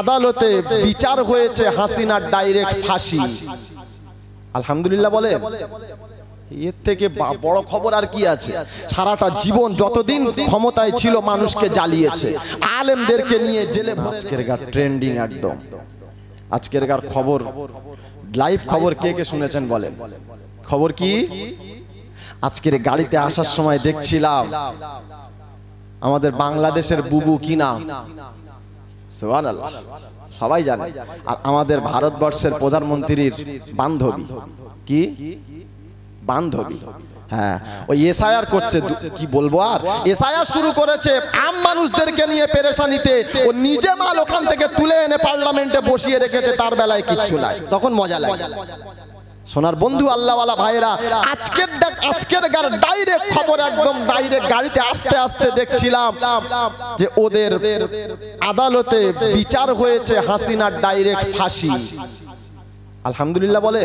আদালতে বিচার হয়েছে হাসিনার ডাইরেক্ট ফাঁসি। আলহামদুলিল্লাহ বলে, এর থেকে বড় খবর আর কি আছে? সারাটা জীবন যতদিন ক্ষমতায় ছিল মানুষকে জ্বালিয়েছে, আলেমদেরকে নিয়ে জেলে। আজকের ট্রেন্ডিং একদম আজকের খবর, লাইভ খবর কে কে শুনেছেন বলেন? খবর কি? আজকের গাড়িতে আসার সময় দেখছিলাম আমাদের বাংলাদেশের বুবু কি নাম, সুবহানাল্লাহ, সবাই জানে। আর আমাদের ভারতবর্ষের প্রধানমন্ত্রীর বান্ধবী, কি বান্ধবী, হ্যাঁ, ওই এসআইআর করছে। কি বলবো আর, এসআইআর শুরু করেছে আম মানুষদেরকে নিয়ে পেরেশানিতে। ও নিজে মাল ওখান থেকে তুলে এনে পার্লামেন্টে বসিয়ে রেখেছে, তার বেলায় কিচ্ছু নাই। তখন মজা লাগে। সোনার বন্ধু, আল্লাহওয়ালা ভাইরা, আজকের ডাইরেক্ট খবর, একদম ডাইরেক্ট গাড়িতে আস্তে আস্তে দেখছিলাম যে ওদের আদালতে বিচার হয়েছে হাসিনার ডাইরেক্ট ফাঁসি। আলহামদুলিল্লাহ বলে,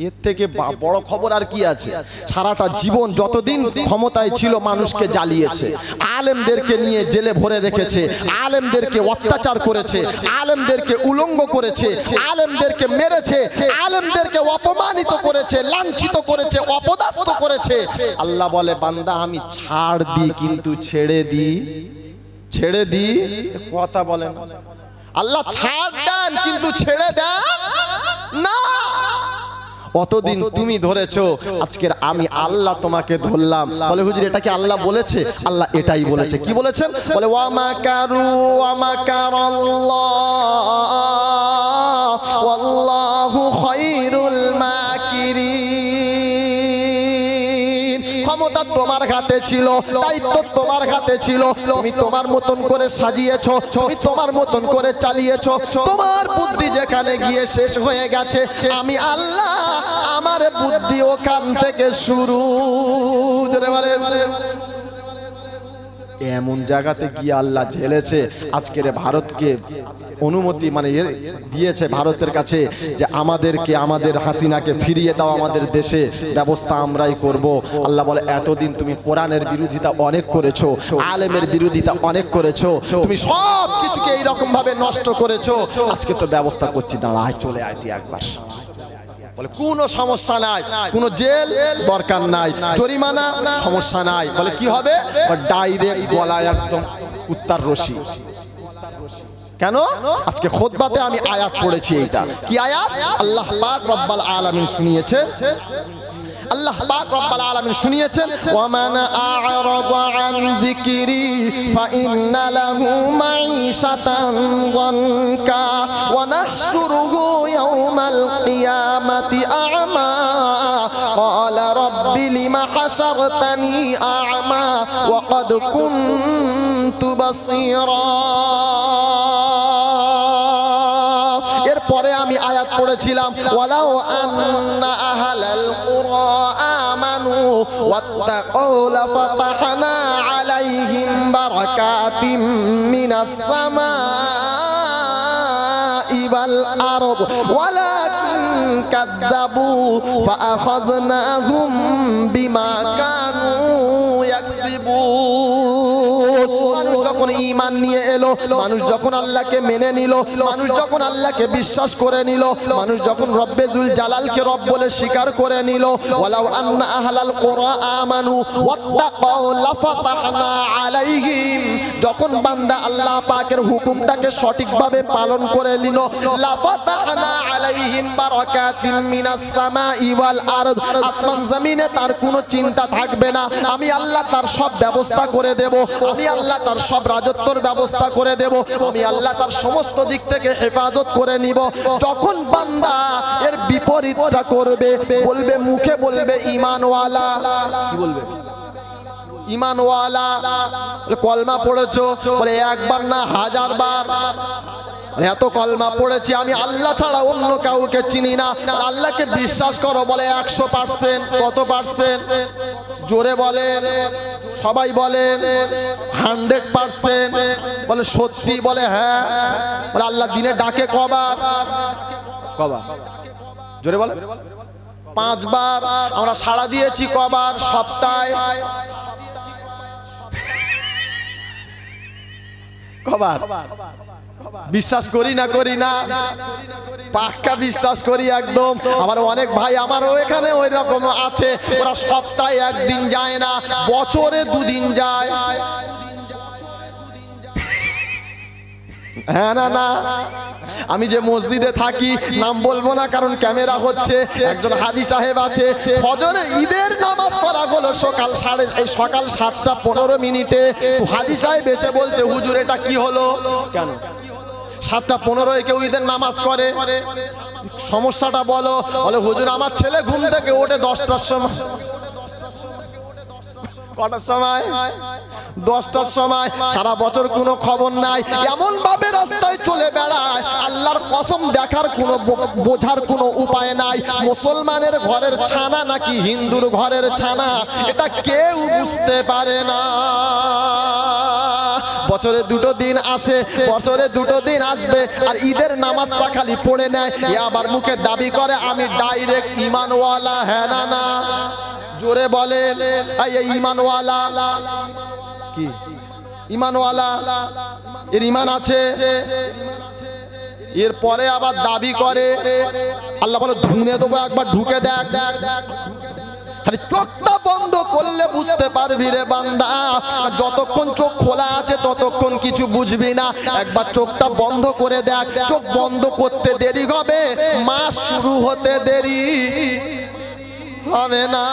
এর থেকে বড় খবর আর কি আছে? সারাটা জীবন যতদিন ক্ষমতায় ছিল মানুষকে জ্বালিয়েছে, আলেমদেরকে নিয়ে জেলে ভরে রেখেছে, আলেমদেরকে অত্যাচার করেছে, আলেমদেরকে উলঙ্গ করেছে, আলেমদেরকে মেরেছে, আলেমদেরকে অপমানিত করেছে, লাঞ্ছিত করেছে, অপদস্থ করেছে। আল্লাহ বলে, বান্দা আমি ছাড় দিই কিন্তু ছেড়ে দিই কথা বলেন। আল্লাহ ছাড় দেন কিন্তু ছেড়ে দেন না। অতদিন তুমি ধরেছো, আজকের আমি আল্লাহ তোমাকে ধরলাম। বলে হুজুর এটা কি আল্লাহ বলেছে? আল্লাহ এটাই বলেছে। কি বলেছেন? বলে ওয়া মাকারু ওয়া মাকারাল্লাহ ওয়াল্লাহু খায়রুল মাকিরিন। ক্ষমতা তোমার হাতে ছিল, দায়িত্ব তোমার হাতে ছিল, তুমি তোমার মতন করে সাজিয়েছো, তুমি তোমার মতন করে চালিয়েছো। তোমার বুদ্ধি যেখানে গিয়ে শেষ হয়ে গেছে, আমি আল্লাহ আমার বুদ্ধি ওখান থেকে শুরু। এমন জায়গাতে গিয়ে আল্লাহ ঝেলেছে। আজকের ভারতকে অনুমতি দিয়েছে ভারতের কাছে যে আমাদেরকে, আমাদের হাসিনাকে ফিরিয়ে দাও আমাদের দেশে, ব্যবস্থা আমরাই করব। আল্লাহ বলে, এতদিন তুমি কোরআনের বিরোধিতা অনেক করেছো, আলেমের বিরোধিতা অনেক করেছো, তুমি সব কিছুকে এইরকম ভাবে নষ্ট করেছো, আজকে তো ব্যবস্থা করছি, দাঁড়ায় চলে আয় তুই একবার। বলে কোনো সমস্যা নাই, কোনো জেল দরকার নাই, জরিমানা সমস্যা নাই। বলে কি হবে? ডাইরেক্ট গলায় একদম কুত্তার রশি। কেন? আজকে খুতবাতে আমি আয়াত পড়েছি। এইটা কি আয়াত? আল্লাহ পাক রব্বুল আলামিন শুনিয়েছেন, আল্লাহ পাক রব্বুল আলামিন শুনিয়েছেন, ওয়া মান আ'রাদা আন যিকরি ফাইন্না লাহু মাঈশাতান যানকা ওয়া নাহশুরুহু ইয়াওমাল কিয়ামাতি আ'মা ক্বালা রাব্বি লিমা হাশারতানি আ'মা ওয়া ক্বাদ কুনতু বাসীরা। এরপরে আমি আয়াত পড়েছিলাম, ওয়ালাউ আন্না আহলাল কুরা আমানু ওয়াত্তাকাউ লাফাতাহনা আলাইহিম বারাকাতিম মিনাস সামাই ওয়াল আরদ ওয়ালাকিন কাযযাবু ফাআখাযনাহুম বিমা কানু ইয়াকসিবুন। মানুষ যখন ঈমান নিয়ে এলো, মানুষ যখন আল্লাহকে মেনে নিল, মানুষ যখন আল্লাহকে বিশ্বাস করে নিল, মানুষ যখন রব্বে জুল জালালকে রব বলে স্বীকার করে নিল, ওয়ালাউ আন্না আহলাল কুরা আমানু ওয়াত্তাকাউ লাফাতাহনা আলাইহিম, যখন বান্দা আল্লাহ পাকের হুকুমটাকে সঠিকভাবে পালন করে নিল, লাফাতাহনা আলাইহিম বারাকাতিম মিনাস সামাই ওয়াল আরদ, আসমান জমিনে তার কোনো চিন্তা থাকবে না, আমি আল্লাহ তার সব ব্যবস্থা করে দেব, আমি আল্লাহ তার সব রাজত্বর ব্যবস্থা করে দেব, আমি আল্লাহ তার সমস্ত দিক থেকে হেফাজত করে নিব। যখন বান্দা এর বিপরীতটা করবে, বলবে মুখে বলবে ঈমানওয়ালা, কি বলবে? ঈমানওয়ালা। কলমা পড়েছো? বলে একবার না হাজার বার। এত কলমা পড়েছি, আমি আল্লাহ ছাড়া অন্য কাউকে চিনি না। আল্লাহকে বিশ্বাস করো। বলে 100%। কত পার্সেন্ট? জোরে বলেন, সবাই বলেন 100%। বলে সত্যি? বলে হ্যাঁ। বলে আল্লাহ দিনে ডাকে কবার? জোরে বলে 5 বার। আমরা সাড়া দিয়েছি কবার? সপ্তাহে কবার? বিশ্বাস করি না পাক্কা বিশ্বাস করি একদম। আমার অনেক ভাই আমারও এখানে ওই রকম আছে, ওরা সপ্তাহে একদিন যায় না, বছরে 2 দিন যায়। হ্যাঁ না আমি যে মসজিদে থাকি নাম বলবো না কারণ ক্যামেরা হচ্ছে, একজন হাজি সাহেব আছে, ফজরে ঈদের নামাজ পড়া হলো সকাল 7:15 হাজি সাহেব এসে বলছে হুজুর এটা কি হলো, কেন 7:15 কেউ ঈদের নামাজ করে, সমস্যাটা বলো। বলে হুজুর আমার ছেলে ঘুম থেকে ওঠে 10টার সময়। কটার সময়? 10টার সময়। সারা বছর কোনো খবর নাই, এমন ভাবে রাস্তায় চলে বেড়ায়, আল্লাহর কসম দেখার কোনো বোঝার কোনো উপায় নাই। মুসলমানের ঘরের ছানা নাকি হিন্দুর ঘরের ছানা এটা কেউ বুঝতে পারে না। বছরে 2 দিন আসে, বছরে 2 দিন আসবে, আর ঈদের নামাজটা খালি পড়ে নেয়। আবার মুখে দাবি করে আমি ডাইরেক্ট ঈমানওয়ালা। হ্যাঁ না জোরে বলে এই ঈমানওয়ালা কি? ঈমানওয়ালা এর ঈমান আছে, এরপরে আবার দাবি করে আল্লাহ বলে ধুনে দেবো, একবার ঢুকে দেখ। খালি চোখটা বন্ধ করলে বুঝতে পারবি রে বান্দা, যতক্ষণ চোখ খোলা আছে ততক্ষণ কিছু বুঝবি না। একবার চোখটা বন্ধ করে দেখ, চোখ বন্ধ করতে দেরি হবে, মাস শুরু হতে দেরি হবে না।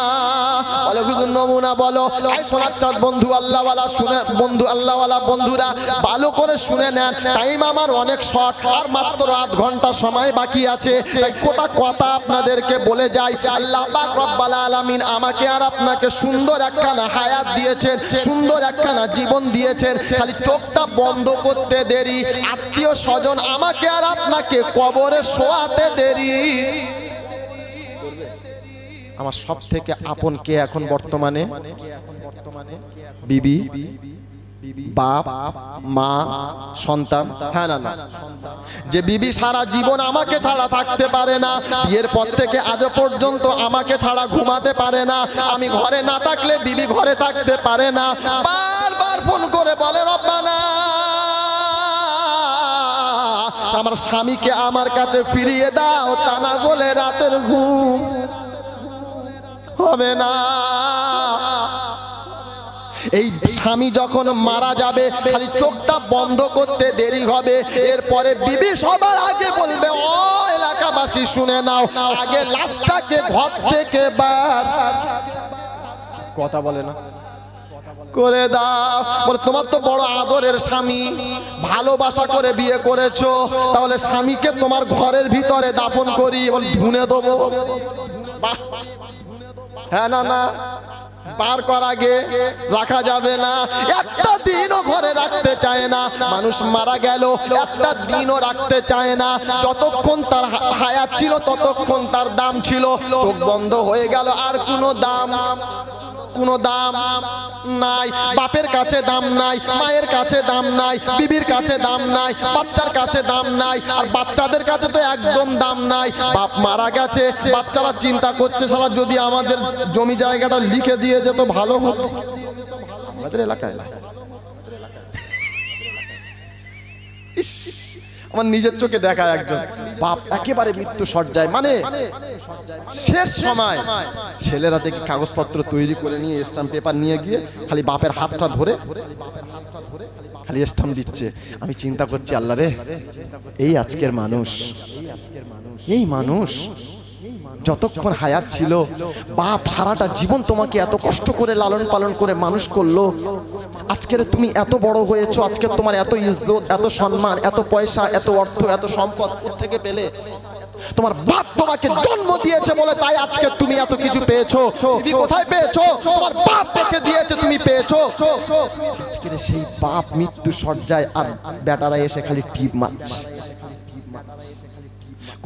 বলে হুজুর নমুনা বলো। এই সোনার চাঁদ বন্ধু আল্লাহওয়ালা শুনে, বন্ধু আল্লাহওয়ালা বন্ধুরা ভালো করে শুনে নেন, টাইম আমার অনেক শর্ট, আর মাত্র 8 ঘন্টা সময় বাকি আছে। তাই কোটা কথা আপনাদেরকে বলে যাই, আল্লাহ পাক রব্বুল আলামিন আমাকে আর আপনাকে সুন্দর একখানা হায়াত দিয়েছেন, সুন্দর একখানা জীবন দিয়েছেন। খালি চোখটা বন্ধ করতে দেরি, আত্মীয় স্বজন আমাকে আর আপনাকে কবরে শোয়াতে দেরি। আমার সব থেকে আপন কে এখন বর্তমানে? বিবি, বাপ, মা, সন্তান। হ্যাঁ না যে বিবি সারা জীবন আমাকে ছাড়া থাকতে পারে না, বিয়ের পর থেকে আজ পর্যন্ত আমাকে ছাড়া ঘুমাতে পারে না, আমি ঘরে না থাকলে বিবি ঘরে থাকতে পারে না, বারবার ফোন করে বলে রব্বানা আমার স্বামীকে আমার কাছে ফিরিয়ে দাও, তা না বলে রাতের ঘুম হবে না। এই স্বামী যখন মারা যাবে খালি চোখটা বন্ধ করতে দেরি হবে, এরপরে বিবি সবার আগে বলবে ও এলাকাবাসী শুনে নাও, আগে লাশটাকে ঘর থেকে বার কথা বলে না করে দাও। বলে তোমার তো বড় আদরের স্বামী, ভালোবাসা করে বিয়ে করেছো, তাহলে স্বামীকে তোমার ঘরের ভিতরে দাফন করি, বলে ধুনে দেবো। হ্যাঁ না বার করার আগে রাখা যাবে না, একটা দিনও ঘরে রাখতে চায় না। মানুষ মারা গেল একটা দিনও রাখতে চায় না, যতক্ষণ তার হায়াত ছিল ততক্ষণ তার দাম ছিল, চোখ বন্ধ হয়ে গেল আর কোনো দাম নাই। বাপের কাছে দাম নাই, মায়ের কাছে দাম নাই, বিবির কাছে দাম নাই, বাচ্চার কাছে দাম নাই, আর বাচ্চাদের কাছে তো একদম দাম নাই। বাপ মারা গেছে, বাচ্চারা চিন্তা করছে শালা যদি আমাদের জমি জায়গাটা লিখে দিয়ে যেত ভালো হতো। আমাদের এলাকায় আমার নিজের চোখে দেখা একজন বাপ একেবারে মৃত্যু সজ্জায়, মানে শেষ সময় ছেলেরা দেখি কাগজপত্র তৈরি করে নিয়ে স্ট্যাম্প পেপার নিয়ে গিয়ে খালি বাপের হাতটা ধরে খালি স্ট্যাম্প দিচ্ছে। আমি চিন্তা করছি আল্লাহ রে, এই আজকের মানুষ, এই মানুষ যতক্ষণ হায়াত ছিল বাপ সারাটা জীবন তোমাকে এত কষ্ট করে লালন পালন করে মানুষ করলো, আজকের তুমি এত বড় হয়েছো, আজকে তোমার এত ইজ্জত, এত সম্মান, এত পয়সা, এত অর্থ, এত সম্পদ থেকে পেলে? তোমার বাপ তোমাকে জন্ম দিয়েছে বলে তাই আজকে তুমি এত কিছু পেয়েছো। তুমি কোথায় পেয়েছো? তোমার বাপ দেখে দিয়েছে তুমি পেয়েছো। আজকের সেই বাপ মৃত্যু সজ্জায় আর বেটারা এসে খালি টিপ মারছে,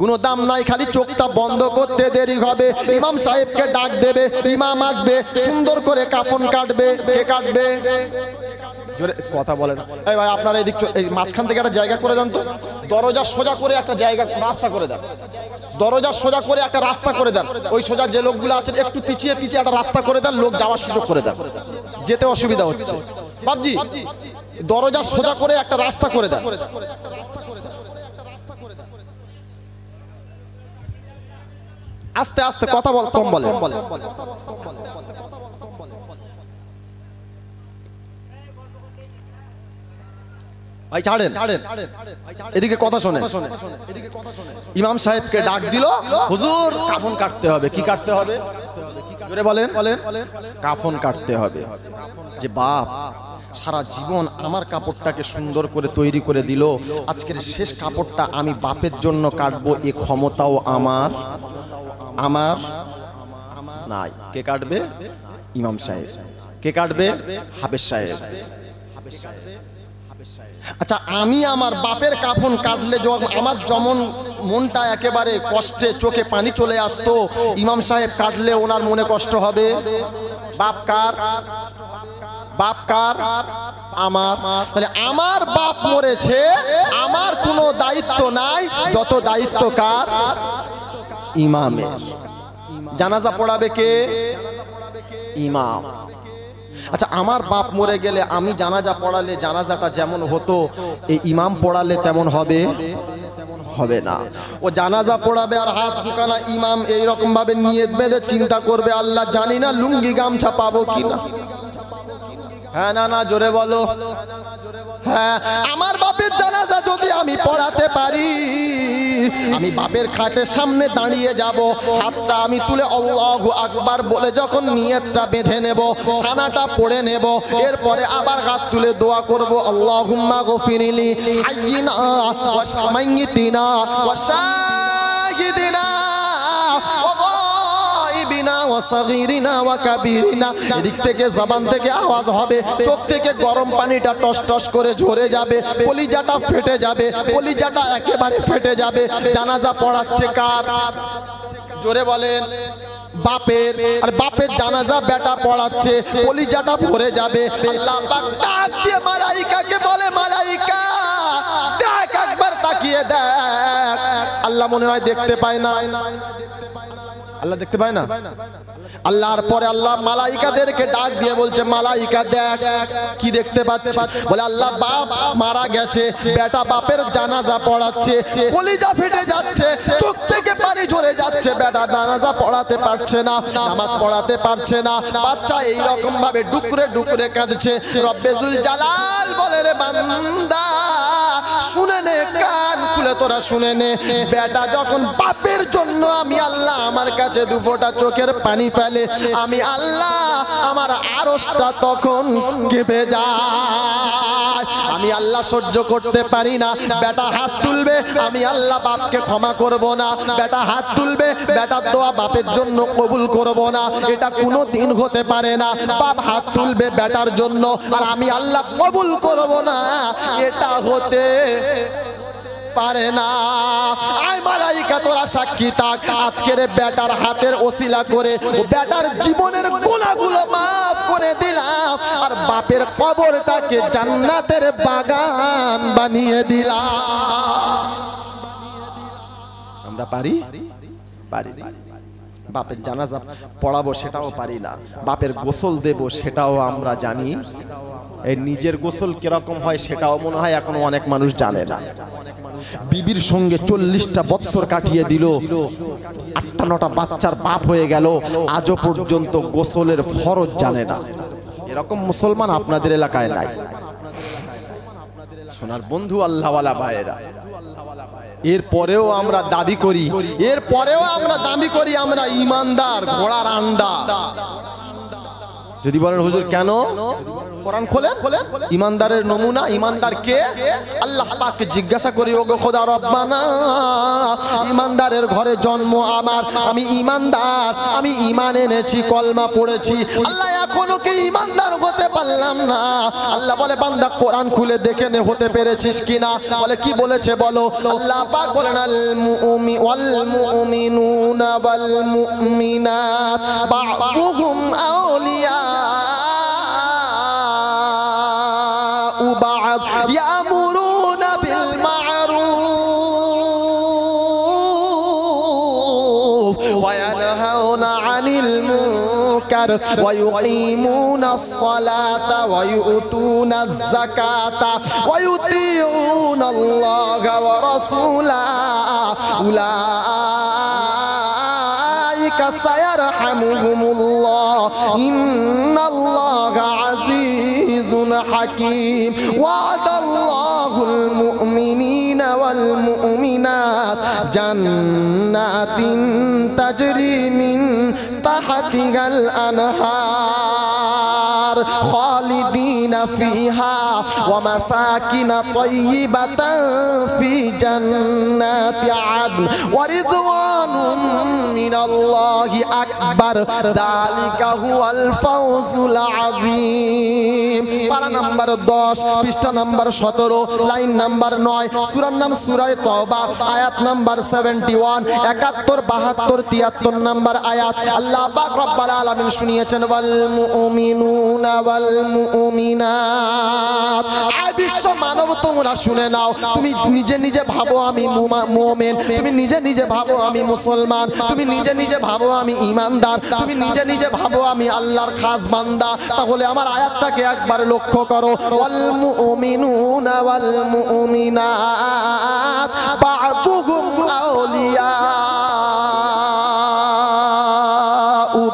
কোনো দাম নাই, খালি চোখটা বন্ধ করতে দেরি হবে। ইমাম সাহেবকে ডাক দেবে, ইমাম আসবে, সুন্দর করে কাফন কাটবে। কে কাটবে? জোরে কথা বলেন। এই ভাই আপনারা এদিক এই মাঝখান থেকে একটা জায়গা করে দেন তো, দরজা সোজা করে একটা জায়গা রাস্তা করে দেন, দরজা সোজা করে একটা রাস্তা করে দেন। ওই সোজা যে লোকগুলো আছেন একটু পিছিয়ে পিছিয়ে একটা রাস্তা করে দেন, লোক যাওয়ার সুযোগ করে দেন, যেতে অসুবিধা হচ্ছে। বাবজি দরজা সোজা করে একটা রাস্তা করে দেন। আস্তে আস্তে কথা বল, কম বলে। ভাই ছাড়েন, এদিকে কথা শোনেন। ইমাম সাহেবকে ডাক দিল, হুজুর কাফন কাটতে হবে। কি কাটতে হবে? জোরে বলেন। কাফন কাটতে হবে। যে বাপ সারা জীবন আমার কাপড়টাকে সুন্দর করে তৈরি করে দিল, আজকের শেষ কাপড়টা আমি বাপের জন্য কাটবো, এ ক্ষমতাও আমার নাই। কে কাটবে? ইমাম সাহেব। কে কাটবে? হাফেজ সাহেব। আচ্ছা, আমি আমার বাপের কাফন কাটলে আমার যেমন মনটা একেবারে কষ্টে, চোখে পানি চলে আসতো, ইমাম সাহেব কাটলে ওনার মনে কষ্ট হবে। বাপ কার? বাপ কার? আমার। তাহলে আমার বাপ মরেছে, আমার কোনো দায়িত্ব নাই, যত দায়িত্ব কার? ইমামের। জানাজা পড়াবে কে? ইমাম। আচ্ছা, আমার বাপ মরে গেলে আমি জানাজা পড়ালে জানাজাটা যেমন হতো, এই ইমাম পড়ালে তেমন হবে? হবে না। ও জানাজা পড়াবে আর হাত দুখানা ইমাম এইরকম ভাবে নিয়ত বেঁধে চিন্তা করবে, আল্লাহ জানি না লুঙ্গি গামছা পাবো কিনা। হ্যাঁ না না, জোরে বলো। হ্যাঁ, আমার বাপের জানাজা যদি আমি পড়াতে পারি, আমি বাপের খাটের সামনে দাঁড়িয়ে যাব, হাতটা আমি তুলে আল্লাহু আকবার বলে যখন নিয়তটা বেঁধে নেব, সানাটা পড়ে নেব, এরপরে আবার হাত তুলে দোয়া করব, আল্লাহুম্মা গফিরলি হাইয়িনা ওয়া সামাইয়িতিনা ওয়া শাহিদিনা এদিক থেকে জবান থেকে আওয়াজ হবে, চোখ থেকে গরম পানিটা টস টস করে ঝরে যাবে, কলিজাটা ফেটে যাবে, কলিজাটা একেবারে ফেটে যাবে। জানাজা পড়াচ্ছে কার? জোরে বলেন। বাপের। আর বাপের জানাজা বেটা পড়াচ্ছে, কলিজাটা ভরে যাবে। আল্লাহ পাক ডাক দিয়ে মালাইকাকে বলে, মালাইকা দেখ, একবার তাকিয়ে দেখ। আল্লাহ মনে হয় দেখতে পায় না। আল্লাহ দেখতে পায় না। আল্লাহর পরে আল্লাহ মালাইকাদেরকে ডাক দিয়ে বলছে, মালাইকা দেখ। কি দেখতে পাচ্ছিস? বলে আল্লাহ বাপ মারা গেছে, বেটা বাপের জানাজা পড়াচ্ছে, কলিজা ফেটে যাচ্ছে, চোখ থেকে পানি ঝরে যাচ্ছে, বেটা জানাজা পড়াতে পারছে না, নামাজ পড়াতে পারছে না, বাচ্চা এই রকম ভাবে ডুকরে ডুকরে কাঁদছে। রব্বে জুল জালাল বলে, রে বান্দা শুনে নে, কান খুলে তোরা শুনে নে, বেটা যখন বাপের জন্য আমি আল্লাহ আমার কাছে দু ফোঁটা চোখের পানি ফেলে, আমি আল্লাহ আমার আরশটা তখন কেঁপে যায়। আমি আল্লাহ সহ্য করতে পারি না। বেটা হাত তুলবে, আমি আল্লাহ বাপকে ক্ষমা করব না। বেটা হাত তুলবে, বেটার দোয়া বাপের জন্য কবুল করব না। এটা কোনো দিন হতে পারে না। বাপ হাত তুলবে বেটার জন্য, আর আমি আল্লাহ কবুল করব না, এটা হতে পারে না। আয় মালাইকা তোরা সাক্ষী থাক, আজকের বেটার হাতের ওসিলা করে ও বেটার জীবনের গুনাহগুলো মাফ করে দিলাম, আর বাপের কবরটাকে জান্নাতের বাগান বানিয়ে দিলাম। আমরা পারি? পারি না। বাপের জানাজা পড়াবো সেটাও পারি না, বাপের গোসল দেব সেটাও আমরা জানি। এই নিজের গোসল কিরকম হয় সেটাও মনে হয় এখন অনেক মানুষ জানে না। বিবির সঙ্গে 40টা বৎসর কাটিয়ে দিল, 8টা 9টা বাচ্চার বাপ হয়ে গেল, আজও পর্যন্ত গোসলের ফরজ জানে না। এরকম মুসলমান আপনাদের এলাকায় নাই। সোনার বন্ধু, আল্লাহওয়ালা ভাইয়েরা, এরপরেও আমরা দাবি করি আমরা ইমানদার, ঘোড়ার আন্ডা। যদি বলেন হুজুর কেন, কোরআন খোলেন, ইমানদারের নমুনা। ইমানদার কে? আল্লাহ পাককে জিজ্ঞাসা করি, ওগো খোদা রব্বানা, ইমানদারের ঘরে জন্ম আমার, আমি ইমানদার, আমি ঈমান এনেছি, কলমা পড়েছি, আল্লাহ এখনো কি ইমানদার হতে পারলাম না। আল্লাহ বলে, বান্দা কোরআন খুলে দেখে নে হতে পেরেছিস কিনা। বলে কি বলেছে বলো? আল্লাহ পাক বলেন, আল মুমিনুনা ওয়াল মুমিনাত বা'দুহুম আউলিয়া يأمرون بالمعروف وينهون عن المنكر মুনকার ওয়া ইউকিমুনাস সালাতা ওয়া ইউতুনাজ যাকাতা ওয়া ইউতিউনাল্লাহা ওয়া রাসূলাহু উলাইকা সায়ারহামুহুমুল্লাহ ইন্নাল্লাহা আজিজুন হাকীম ওয়াদাল্লাহুল মুমিনিনা ওয়াল মুমিনাত জান্নাতিন তাজরি মিন তাহতিহাল আনহার খালিদিনা ফিহা ওয়া মাসাকিন তাইয়্যিবাতান ফি জান্নাতি আদন ওয়া রিদওয়ানুম মিনাল্লাহি আকবার যালিকা হুয়াল ফাওজুল আযীম। পারা নাম্বার 10 পৃষ্ঠা নাম্বার 17 লাইন নাম্বার 9 সূরার নাম সূরা তওবা আয়াত নাম্বার 71 71 72 73 নাম্বার আয়াত। আল্লাহ পাক রব্বুল আলামিন শুনিয়েছেন ওয়াল মুমিনুনা ওয়াল মুমিনাত। আয় বিশ্ব মানব তোমরা শুনে নাও, তুমি নিজে নিজে ভাবো আমি মুমিন, তুমি নিজে নিজে ভাবো আমি মুসলমান, তুমি নিজে নিজে ভাবো আমি ঈমানদার, তুমি নিজে নিজে ভাবো আমি আল্লাহর খাস বান্দা। তাহলে আমার আয়াতটাকে একবার লক্ষ্য করো, ওয়াল মুমিনুনা ওয়াল মুমিনাত বা'দুহুম আউলিয়া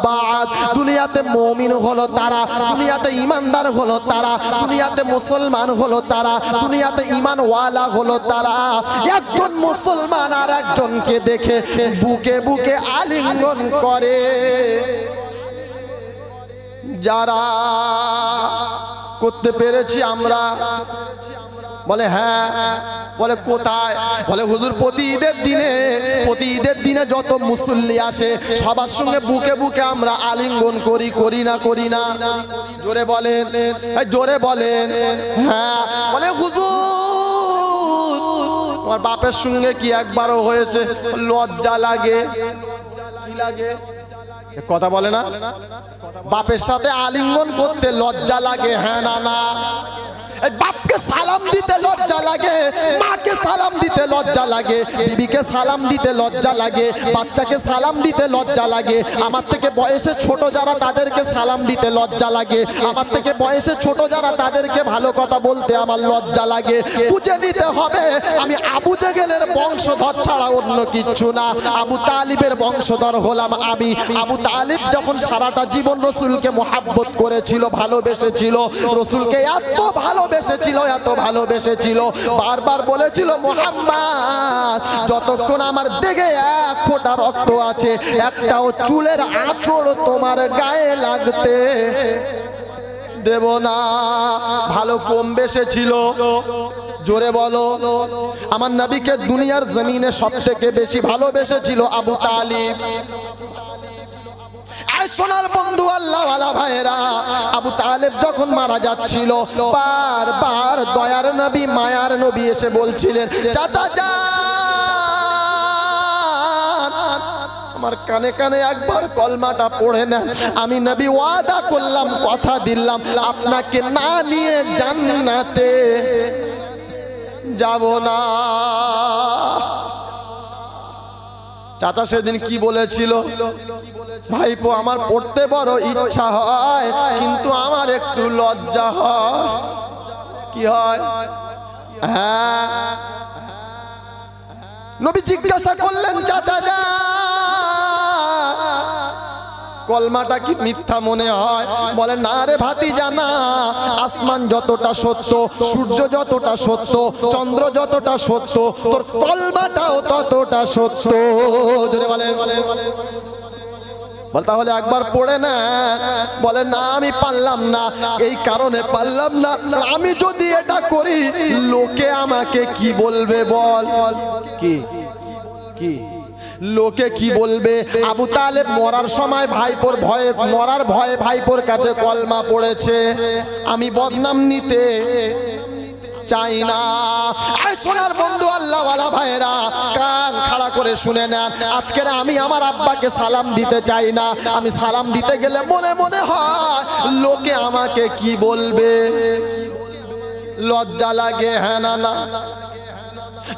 বা'দ। দুনিয়াতে মুমিন হলো তারা, দুনিয়াতে ঈমানদার হলো তারা, দুনিয়াতে মুসলমান হলো তারা, দুনিয়াতে ঈমানওয়ালা হলো তারা। একজন মুসলমান আর একজনকে দেখে বুকে বুকে আলিঙ্গন করে। যারা করতে পেরেছি আমরা, বলে হ্যাঁ, বলে কোথায়, বলে হুজুর প্রতি ঈদের দিনে যত মুসল্লি আসে সবার সঙ্গে বুকে বুকে আমরা আলিঙ্গন করি, করি না করি না? জোরে বলেন, জোরে বলেন। হ্যাঁ, বলে হুজুর তোমার বাপের সঙ্গে কি একবারও হয়েছে? লজ্জা লাগে, কি লাগে? কথা বলে না, বাপের সাথে আলিঙ্গন করতে লজ্জা লাগে। হ্যাঁ না না, বাপকে সালাম দিতে লজ্জা লাগে, মাকে সালাম দিতে লজ্জা লাগে, বিবিকে সালাম দিতে লজ্জা লাগে, বাচ্চাকে সালাম দিতে লজ্জা লাগে, আমার থেকে বয়সে ছোট যারা তাদেরকে সালাম দিতে লজ্জা লাগে, আমার থেকে বয়সে ছোট যারা তাদেরকে ভালো কথা বলতে আমার লজ্জা লাগে। বুঝে নিতে হবে আমি আবু জেহেলের বংশধর ছাড়া অন্য কিছু না, আবু তালিবের বংশধর হলাম আমি। আবু তালিব যখন সারাটা জীবন রসুলকে মোহাব্বত করেছিল, ভালোবেসেছিল, রসুলকে এত ভালোবেসেছিল, এত ভালোবেসেছিল, বারবার বলেছিল মুহাম্মদ যতক্ষণ আমার দেহে এক ফোঁটা রক্ত আছে একটাও চুলের আঁচড় তোমার গায়ে লাগতে দেব না। ভালো কম বেসেছিল, জোরে বলো। আমার নবীকে দুনিয়ার জমিনে সবথেকে বেশি ভালোবেসেছিল আবু তালিব। সোনার বন্ধু আল্লাহওয়ালা ভাইরা, আবু তালেব যখন মারা যাচ্ছিল বারবার দয়ার নবী মায়ার নবী এসে বলছিলেন চাচা যান আমার কানে কানে একবার কলমাটা পড়ে নেন, আমি নবী ওয়াদা করলাম, কথা দিলাম আপনাকে না নিয়ে জান্নাতে যাব না। চাচা সেদিন কি বলেছিল? ভাইপো আমার পড়তে বড় ইচ্ছা হয় কিন্তু আমার একটু লজ্জা হয়। কি হয়? হ্যাঁ, নবী জিজ্ঞাসা করলেন চাচা যা কলমাটা কি মিথ্যা মনে হয়? বলে না রে ভাতিজা না, আসমান যতটা সত্য, সূর্য যতটা সত্য, চন্দ্র যতটা সত্য, তোর কলমাটাও ততটা সত্য। জোরে বলে, বল তাহলে একবার পড়ে না। বলে না আমি পারলাম না, এই কারণে পারলাম না, আমি যদি এটা করি লোকে আমাকে কি বলবে? বল কি কি লোকে কি বলবে? আবু তালেব মরার সময় ভাইপোর ভয়ে, মরার ভয়ে ভাইপোর কাছে কলমা পড়েছে, আমি বদনাম নিতে চাই না। সোনার বন্ধু আল্লাহওয়ালা ভাইরা কান খাড়া করে শুনে নেন, আজকের আমি আমার আব্বাকে সালাম দিতে চাই না, আমি সালাম দিতে গেলে মনে মনে হয় লোকে আমাকে কি বলবে, লজ্জা লাগে। হ্যাঁ না না,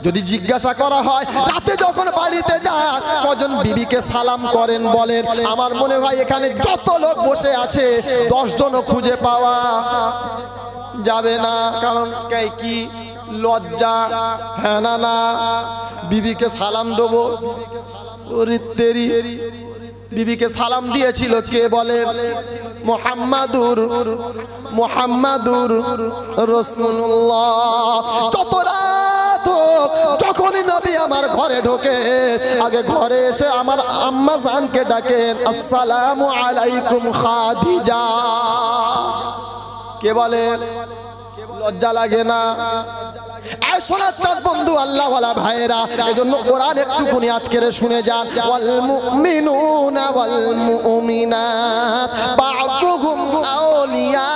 যদি জিজ্ঞাসা করা হয় রাতে যখন বাড়িতে যান কজন বিবিকে সালাম করেন বলেন? আমার মনে হয় এখানে যত লোক বসে আছে 10 জনও খুঁজে পাওয়া যাবে না। কারণ কি লজ্জা, হ্যাঁ না না, বিবিকে সালাম দেবো। ওরে তেরি, বিবিকে সালাম দিয়েছিল কে বলেন? মুহাম্মাদুর রাসূলুল্লাহ। যত রাত হোক, যখনই নবী আমার ঘরে ঢোকে আগে ঘরে এসে আমার আম্মা জানকে ডাকেন, আসসালামু আলাইকুম খাদিজা। কে বলে? লজ্জা লাগে না? শোনার চাঁদ বন্ধু আল্লাহ ওয়ালা ভাইরা, এজন্য কোরআন একটুখানি আজকের শুনে যান। ওয়াল মুমিনুনা ওয়াল মুমিনাত বা'দুহুম আউলিয়া,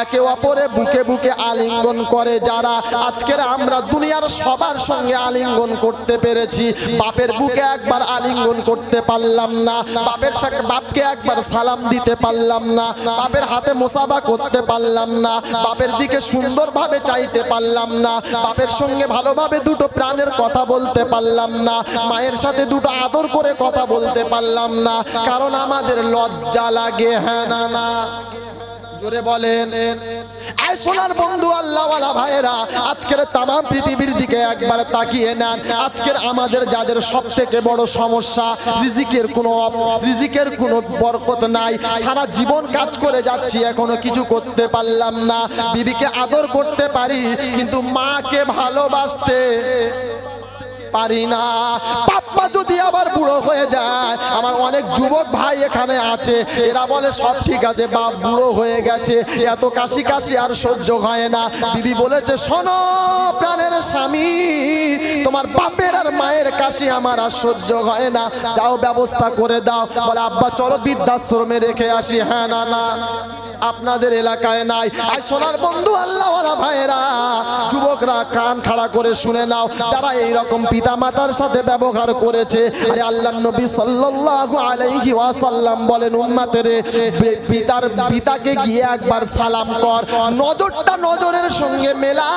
একে অপরে বুকে বুকে আলিঙ্গন করে যারা। আজকের আমরা দুনিয়ার সবার সঙ্গে আলিঙ্গন করতে পেরেছি, বাপের বুকে একবার আলিঙ্গন করতে পারলাম না, বাপের সাথে বাপকে একবার সালাম দিতে পারলাম না, বাপের হাতে মুসাফা করতে পারলাম না, বাপের দিকে সুন্দরভাবে চাইতে পারলাম না, বাপের সঙ্গে ভালোভাবে দুটো প্রাণের কথা বলতে পারলাম না, মায়ের সাথে দুটো আদর করে কথা বলতে পারলাম না, কারণ আমাদের লজ্জা লাগে, হ্যাঁ না না? জোরে বলেন। এই সোনার বন্ধু আল্লাহ ওয়ালা ভাইরা, আজকের তামাম পৃথিবীর দিকে একবার তাকিয়ে নেন। আজকের আমাদের যাদের সবথেকে বড় সমস্যা, রিজিকের কোনো বরকত নাই, সারা জীবন কাজ করে যাচ্ছি এখনো কিছু করতে পারলাম না। বিবিকে আদর করতে পারি কিন্তু মাকে ভালোবাসতে পারি না। বাপ্পা যদি আবার বুড়ো হয়ে যায়, আমার অনেক যুবক ভাই এখানে আছে, এরা বলে সব ঠিক আছে, বাপ বুড়ো হয়ে গেছে, এত কাশি কাশি আর সহ্য হয় না। বিবি বলেছে, শোনো প্রাণের স্বামী, তোমার বাপের আর মায়ের কাশি আমার আর সহ্য হয় না, যাও ব্যবস্থা করে দাও। বলে আব্বা চলো বৃদ্ধাশ্রমে রেখে আসি। হ্যাঁ না না, আপনাদের এলাকায় নাই। আর সোনার বন্ধু আল্লাহ ওয়ালা ভাইরা, যুবকরা কান খাড়া করে শুনে নাও, যারা এইরকম পিতা মাতার সাথে ব্যবহার করেছে, আরে আল্লাহর নবী সাল্লাল্লাহু আলাইহি ওয়াসাল্লাম বলেন, উম্মতেরে পিতাকে গিয়ে একবার সালাম কর, নজরটা নজরের সঙ্গে মেলা,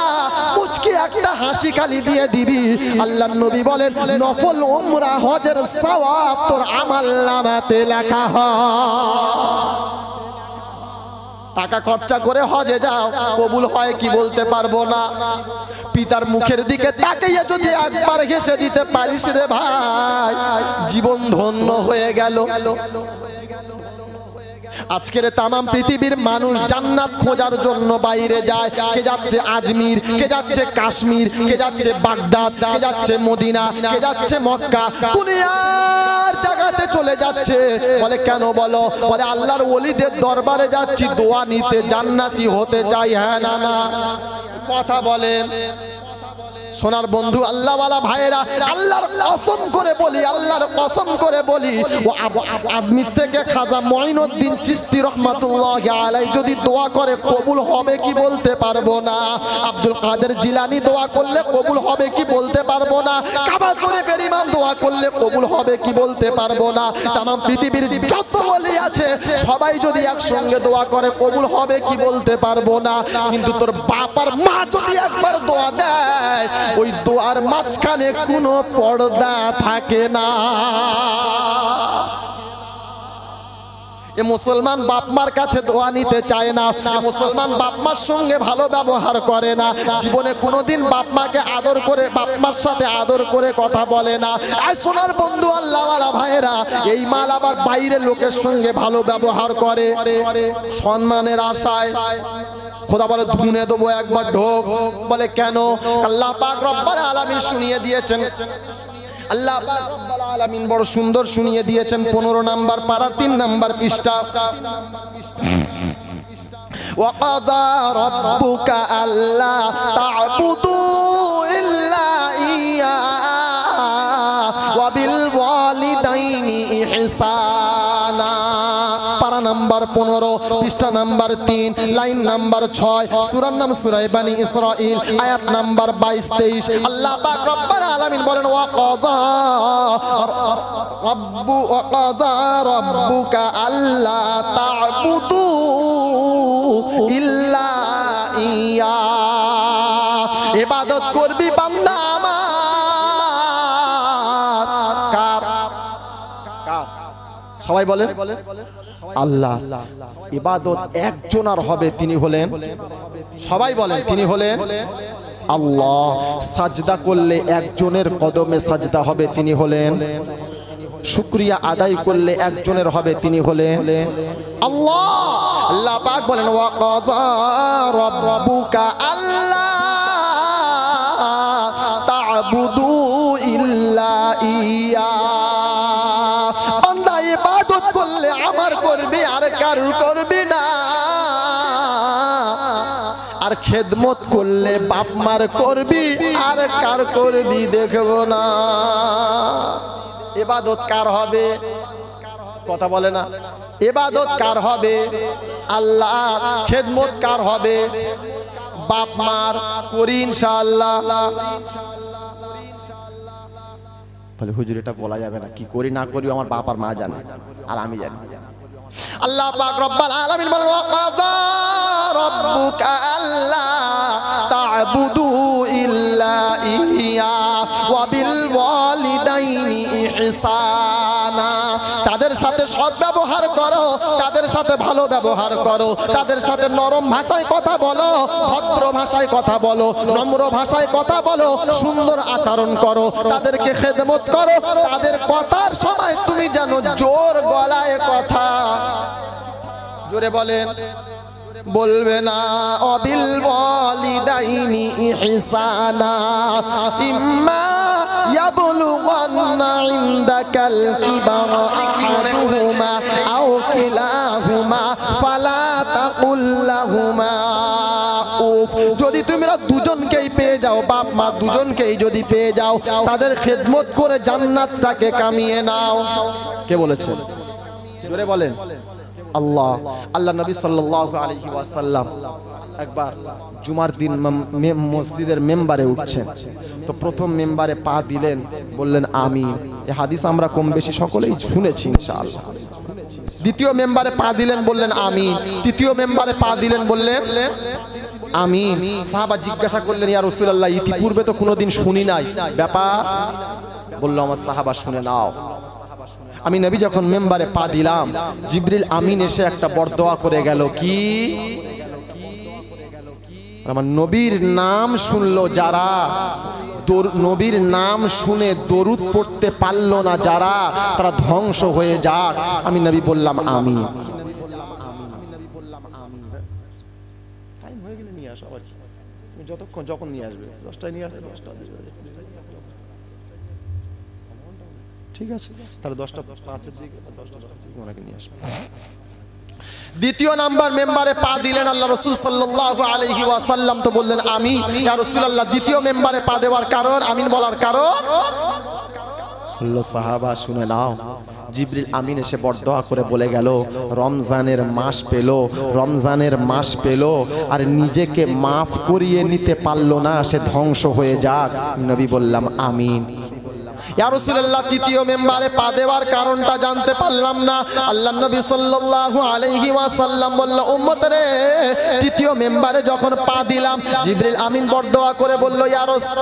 মুচকি একটা হাসি খালি দিয়ে দিবি। আল্লাহর নবী বলেন, নফল উমরা হজের সওয়াব তোর আমলনামাতে লেখা হয়। টাকা খরচা করে হজে যাও, কবুল হয় কি বলতে পারবো না। পিতার মুখের দিকে তাকিয়ে যদি একবার হেসে দিতে পারিস রে ভাই, জীবন ধন্য হয়ে গেল। আজকের তামাম পৃথিবীর মানুষ জান্নাত খোঁজার জন্য বাইরে যায়। কে যাচ্ছে আজমির, কে যাচ্ছে কাশ্মীর, কে যাচ্ছে বাগদাদ, কে যাচ্ছে মদিনা, কে যাচ্ছে মক্কা, দুনিয়ার জায়গাতে চলে যাচ্ছে। বলে কেন বলো? বলে আল্লাহর ওলিদের দরবারে যাচ্ছি দোয়া নিতে, জান্নাতি হতে চাই। হ্যাঁ না না, কথা বলেন। সোনার বন্ধু আল্লাহ ওয়ালা ভাইরা, আল্লাহর কসম করে বলি, আল্লাহর কসম করে বলি, ও আজমির থেকে খাজা মঈনুদ্দিন চিশতি রহমাতুল্লাহি আলাইহি যদি দোয়া করে কবুল হবে কি বলতে পারবো না। আব্দুল কাদের জিলানী দোয়া করলে কবুল হবে কি বলতে পারবো না। কাবা শরীফের ইমাম দোয়া করলে কবুল হবে কি বলতে পারবো না। তামাম পৃথিবীর যত ওলি আছে সবাই যদি একসঙ্গে দোয়া করে কবুল হবে কি বলতে পারবো না। কিন্তু তোর বাপ আর মা যদি একবার দোয়া দেয়, ওই দোয়ার মাঝখানে কোনো পর্দা থাকে না। এ মুসলমান বাপ মার কাছে দোয়া নিতে চায় না, মুসলমান বাপ মার সঙ্গে ভালো ব্যবহার করে না, জীবনে কোনোদিন বাপ মাকে আদর করে, বাপ মার সাথে আদর করে কথা বলে না। আর সোনার বন্ধু আল্লাহ ওয়ালা ভাইরা, এই মাল আবার বাইরের লোকের সঙ্গে ভালো ব্যবহার করে সম্মানের আশায়। খোদা বলে ধুনে দেবো একবার ঢোক। বলে কেন? আল্লাহ পাক রব্বুল আলামিন শুনিয়ে দিয়েছেন, আল্লাহ রব্বুল আলামিন বড় সুন্দর শুনিয়ে দিয়েছেন। 15 নাম্বার পারা 3 নাম্বার পৃষ্ঠা। ওয়াকাদা রাব্বুকা আল্লা তা'বুদু ইল্লা ইয়্যা ওয়া বিল ওয়ালিদাইনি ইহসানা। পারা নাম্বার 15, পৃষ্ঠা নাম্বার 3, লাইন নাম্বার 6, সূরার নাম সূরা বানী ইসরাঈল, আয়াত নাম্বার 22-23। আল্লাহ পাক রব্বুল আলামিন বলেন, ওয়াকাদা রাব্বুকা আল্লা তা'বুদু ইল্লা ইয়্যা ইবাদত করবি বান্দা আমার কার কার সবাই বলেন আল্লাহ। ইবাদত একজনের হবে, তিনি হলেন, সবাই বলেন, তিনি হলেন আল্লাহ। সাজদা করলে একজনের কদমে সাজদা হবে, তিনি হলেন। শুকরিয়া আদায় করলে একজনের হবে, তিনি হলেন আল্লাহ। আল্লাহ পাক বলেন ওয়া কাযা রাব্বুকা আল্লা তা'বুদু ইল্লা ইয়া। বান্দা ইবাদত করলে আমার করবি, আর কারুর করবি না। আর খেদমত করলে বাপ মার করবি, আর কার করবি দেখব না। ইবাদত কার হবে? কথা বলে না। ইবাদত কার হবে? আল্লাহ। খেদমত কার হবে? বাপ মার। করি ইনশাআল্লাহ। বলে হুজুর এটা বলা যাবে না, কি করি না করি আমার বাপ আর মা জানে, আর আমি জানি। আল্লাহ পাক রব্বুল আলামিন বলেন ওয়া কাযা রাব্বুকা আল্লা তা'বুদু ইল্লা ইয়া ওয়া বিল ওয়ালিদাইনি ইহসানা। তাদের সাথে সৎ ব্যবহার করো, তাদের সাথে ভালো ব্যবহার করো, তাদের সাথে নরম ভাষায় কথা বলো, ভদ্র ভাষায় কথা বলো, নম্র ভাষায় কথা বলো, সুন্দর আচরণ করো, তাদেরকে খেদমত করো। তাদের কথার সময় তুমি জানো জোর গলায় কথা, জোরে বলেন, বলবে না। অবিল ওয়ালিদাইনি ইহসানা ইম্মা ইয়াবলুগান্না ইনদাকাল কিবারা আহাদুহুমা আও কিলাহুমা ফালা তাকুল লাহুমা উফ। যদি তোমরা দুজনকেই পেয়ে যাও, বাপ মা দুজনকেই যদি পেয়ে যাও, তাদের খেদমত করে জান্নাতটাকে কামিয়ে নাও। কে বলেছে? জোরে বলেন আল্লাহ। আল্লাহ নবী সাল্লাল্লাহু আলাইহি ওয়াসাল্লাম একবার জুমার দিন মসজিদের মেম্বারে উঠছেন, তো প্রথম মেম্বারে পা দিলেন, বললেন আমিন। এই হাদিস আমরা কম বেশি সকলেই শুনেছি ইনশাআল্লাহ। দ্বিতীয় মেম্বারে পা দিলেন, বললেন আমিন। তৃতীয় মেম্বারে পা দিলেন, বললেন আমিন। সাহাবা জিজ্ঞাসা করলেন ইয়া রাসূলুল্লাহ, ইতিপূর্বে তো কোনোদিন শুনি নাই, ব্যাপার? বলল আমার সাহাবা শুনে নাও। আমি নবী যখন মেম্বারে পা দিলাম, জিবরিল আমিন এসে একটা বরদোয়া করে গেল। কি? আমার নবীর নাম শুনলো যারা, নবীর নাম শুনে দরুদ পড়তে পারলো না যারা, তারা ধ্বংস হয়ে যাক। আমি নবী বললাম আমিন। টাইম হয়ে গেলে নিয়ে আসো, যতক্ষণ যখন নিয়ে আসবে, 10টায় নিয়ে আসবে, 10টা ঠিক আছে, তাহলে 10টা 5-এর দিকে 10টা ওনাকে নিয়ে আসবে। দ্বিতীয় নাম্বার মেম্বারে পা দিলেন আল্লাহ রাসূল সাল্লাল্লাহু আলাইহি ওয়াসাল্লাম, তো বললেন আমিন। ইয়া রাসূলুল্লাহ, দ্বিতীয় মেম্বারে পা দেওয়ার কারণ, আমিন বলার কারণ? বলল সাহাবা শুনে নাও, জিবরিল আমিন এসে বরদোয়া করে বলে গেল, রমজানের মাস পেল, রমজানের মাস পেল, আর নিজেকে মাফ করিয়ে নিতে পারলো না, সে ধ্বংস হয়ে যাক। নবী বললাম আমিন। ইয়া রাসূলুল্লাহ, তৃতীয় মেম্বারে পা দেওয়ার কারণটা জানতে পারলাম না। আল্লাহর নবী সাল্লাল্লাহু আলাইহি ওয়াসাল্লাম বলল, উম্মত রে, তৃতীয় মেম্বারে যখন পা দিলাম, জিবরিল আমিন বরদোয়া করে বলল, ইয়া রাসূল,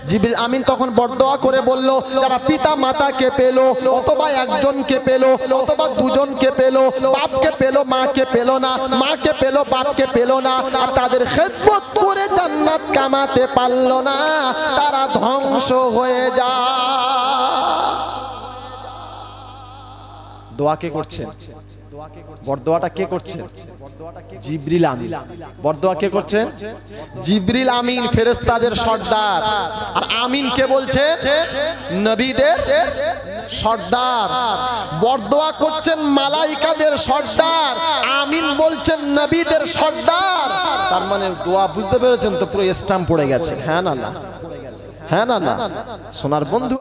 জিবরিল আমিন তখন বরদোয়া করে বলল, যারা পিতা মাতাকে পেল, অথবা একজনকে পেল, অথবা দুজনকে পেল, বাপকে পেল মাকে পেল না, মাকে পেল বাপকে পেল না, আর তাদের খেদমত করে জান্নাত কামাতে পারল না, তারা ধ্বংস হয়ে যায়। দোয়া কে করছেন? বরদোয়াটা কে করছেন? জিবরিল আমিন। বরদোয়া কে করছেন? জিবরিল আমিন, ফেরেশতাদের সর্দার। আর আমিন কে বলছেন? নবীদের সর্দার। বরদোয়া করছেন মালাইকাদের সর্দার, আমিন বলছেন নবীদের সর্দার। তার মানে দোয়া বুঝতে পেরেছেন তো? পুরো স্ট্যাম্প পড়ে গেছে। হ্যাঁ না না? হ্যাঁ না না? সোনার বন্ধু।